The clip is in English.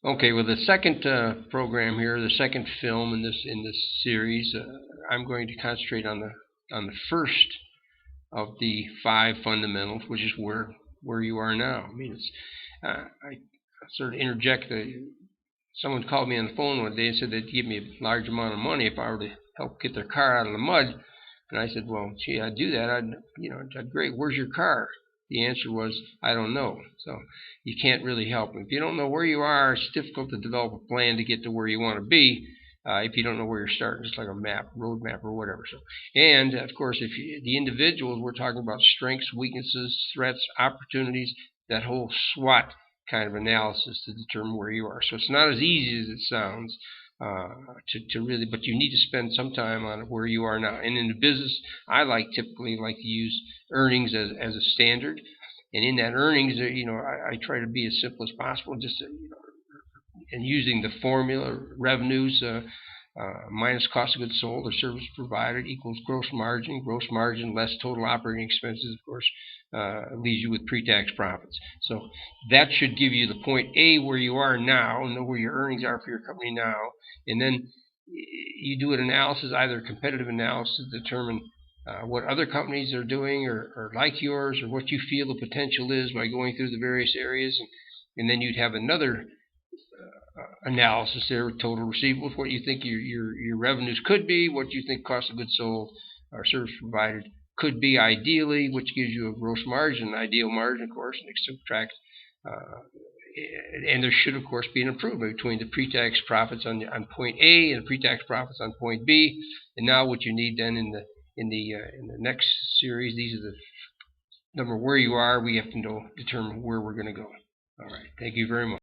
Okay, well, the second program here, the second film in this series, I'm going to concentrate on the first of the five fundamentals, which is where you are now. I mean, I sort of interject. Someone called me on the phone one day and said they'd give me a large amount of money if I were to help get their car out of the mud. And I said, well, gee, I'd do that. I'd great. Where's your car? The answer was, I don't know. So you can't really help them. If you don't know where you are, it's difficult to develop a plan to get to where you want to be. If you don't know where you're starting, just like a map, road map, or whatever. So, and of course, the individuals, we're talking about strengths, weaknesses, threats, opportunities, that whole SWOT kind of analysis to determine where you are. So it's not as easy as it sounds to really, but you need to spend some time on where you are now. And in the business, I typically like to use earnings as a standard. And in that earnings, I try to be as simple as possible, just and using the formula revenues minus cost of goods sold or service provided equals gross margin. Gross margin less total operating expenses, of course, leaves you with pre-tax profits. So that should give you the point A, where you are now, know where your earnings are for your company now, and then you do an analysis, either competitive analysis, to determine what other companies are doing or like yours, or what you feel the potential is by going through the various areas, and then you'd have another analysis there with total receivables, what you think your revenues could be, what you think cost of goods sold or service provided could be ideally, which gives you a gross margin, ideal margin, of course, and subtract. And there should, of course, be an improvement between the pre-tax profits on point A and the pre-tax profits on point B. And now, what you need then in the next series, these are the number where you are. We have to determine where we're going to go. All right. Thank you very much.